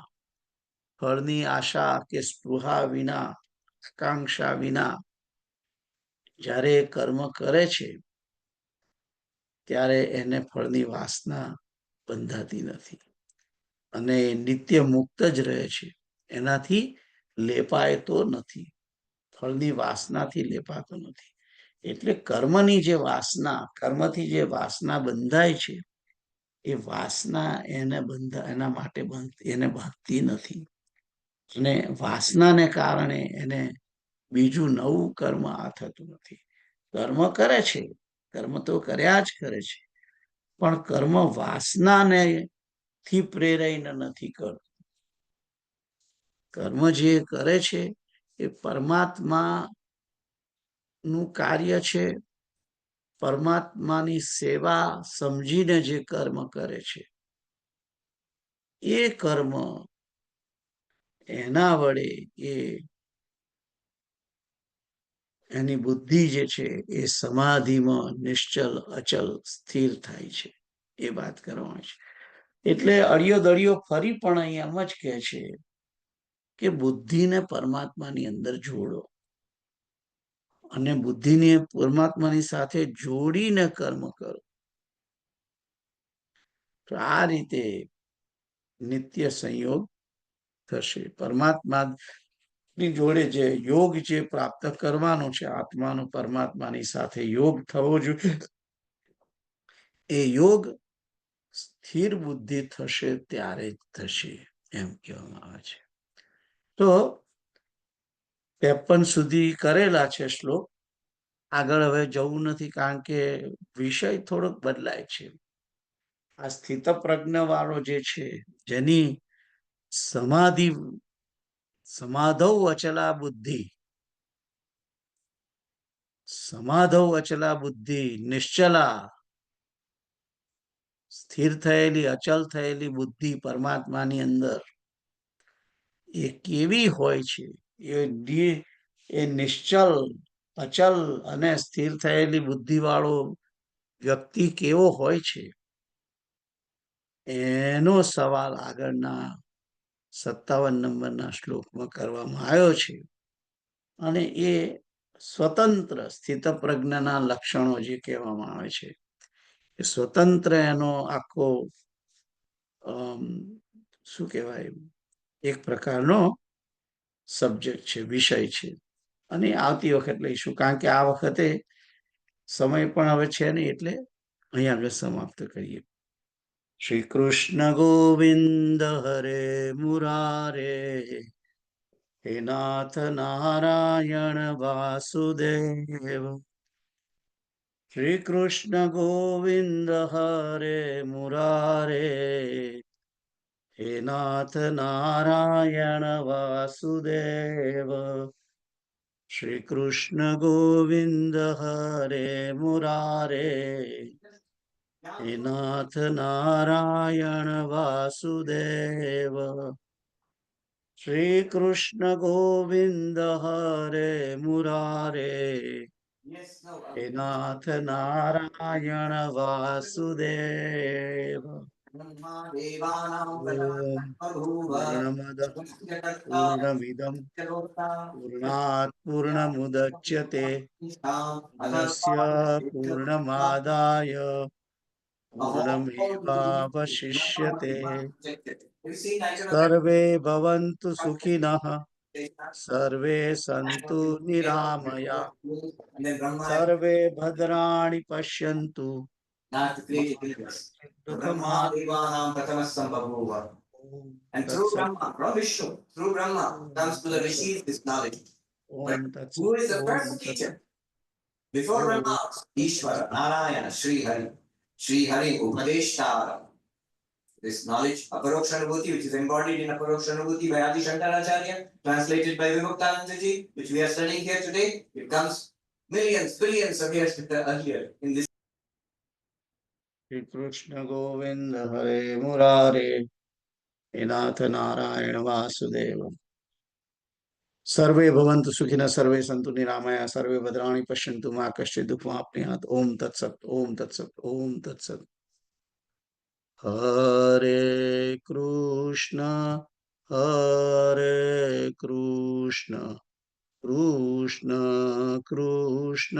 ફળની આશા કે સ્પૃહા વિના, આકાંક્ષા વિના જ્યારે કર્મ કરે છે, ત્યારે એને ફળની વાસના બંધાતી નથી અને નિત્ય મુક્ત જ રહે છે. એનાથી લેપાયતો નથી, ફળની વાસનાથી લેપાતો નથી. એટલે કર્મની જે વાસના, કર્મથી જે વાસના બંધાય છે, એ વાસના એના માટે એને બાંધતી નથી. અને વાસનાને કારણે એને બીજું નવું કર્મ આ થતું નથી. કર્મ કરે છે, કર્મ તો કર્યા જ કરે છે, પણ કર્મ વાસનાને થી પ્રેરાઈને નથી કરતું. કર્મ જે કરે છે એ પરમાત્મા નું કાર્ય છે. પરમાત્માની સેવા સમજીને જે કર્મ કરે છે, એ કર્મ એના વડે એની બુદ્ધિ જે છે એ સમાધિમાં નિશ્ચલ, અચલ, સ્થિર થાય છે. એ વાત કરવાની છે. એટલે અડિયો દડિયો ફરી પણ અહીંયા એમ જ કહે છે કે બુદ્ધિને પરમાત્માની અંદર જોડો અને બુદ્ધિને પરમાત્માની સાથે જોડીને કર્મ કરો. તો આ રીતે નિત્ય સંયોગ થશે. પરમાત્મા ની જોડે જે યોગ જે પ્રાપ્ત કરવાનો છે, આત્માનો પરમાત્માની સાથે યોગ થવો જોઈએ. એ યોગ સ્થિર બુદ્ધિ થશે ત્યારે જ થશે, એમ કહેવામાં આવે છે. તો 53 સુધી કરેલા છે શ્લોક. આગળ હવે જવું નથી, કારણ કે વિષય થોડોક બદલાય છે. આ સ્થિત પ્રજ્ઞ વાળો જે છે, જેની સમાધૌ અચલા બુદ્ધિ નિશ્ચલા સ્થિર થયેલી અચલ થયેલી બુદ્ધિ પરમાત્માની અંદર એ કેવી હોય છે, એ નિશ્ચલ અચલ અને સ્થિર થયેલી બુદ્ધિ વાળો વ્યક્તિ કેવો હોય છે, એનો સવાલ આગળના 57 નંબરના શ્લોકમાં કરવામાં આવ્યો છે. અને એ સ્વતંત્ર સ્થિતપ્રજ્ઞના લક્ષણો જે કહેવામાં આવે છે, એ સ્વતંત્ર એનો આખો શું કહેવાય, એક પ્રકારનો સબ્જેક્ટ છે, વિષય છે. અને આવતી વખત લઈશું, કારણ કે આ વખતે સમય પણ હવે છે નહીં, એટલે અહીંયા આગળ સમાપ્ત કરીએ. શ્રી કૃષ્ણ ગોવિંદ હરે મુરારે, હે નાથ નારાયણ વાસુદેવ. શ્રી કૃષ્ણ ગોવિંદ હરે મુરારે, હે નાથ નારાયણ વાસુદેવ. શ્રી કૃષ્ણ ગોવિંદ હરે મુરારે, હે નાથ નારાયણ વાસુદેવ. શ્રી કૃષ્ણ ગોવિંદ હરે મુરારે, હે નાથ નારાયણ વાસુદેવ. પૂર્ણમદ પૂર્ણમિદમ પૂર્ણાત પૂર્ણમુદચ્યતે પૂર્ણસ્ય પૂર્ણમાદાય પૂર્ણમેવાવશિષ્યતે. સર્વે ભવन्तુ સુખિનઃ, સર્વે સन्तુ નિરામયા, સર્વે ભદ્રાણિ પશ્યन्तુ And through Brahma, from Vishnu, through Brahma comes to the rishis this knowledge. But who is the first teacher? Before Brahma, Ishvara, Narayana, Sri Hari. Sri Hari Upadeshtara. This knowledge, Aparokshanubhuti, which is embodied in Aparokshanubhuti by Adi Shankaracharya, translated by Vimuktanandaji, which we are studying here today, it comes millions, billions of years earlier in this. Shri Krishna Govind હરે મુરારે, હે નાથ નારાયણ વાસુદેવ. સર્વે ભવन्तુ સુખિનઃ, સર્વે સन्तુ નિરામયા, સર્વે ભદ્રાણિ પશ્યन्तુ મા કશ્ચિत् દુઃખમાપ્નુયાત. ઓમ તત્સત, ઓમ તત્સત, ઓમ તત્સત. હરે કૃષ્ણ કૃષ્ણ કૃષ્ણ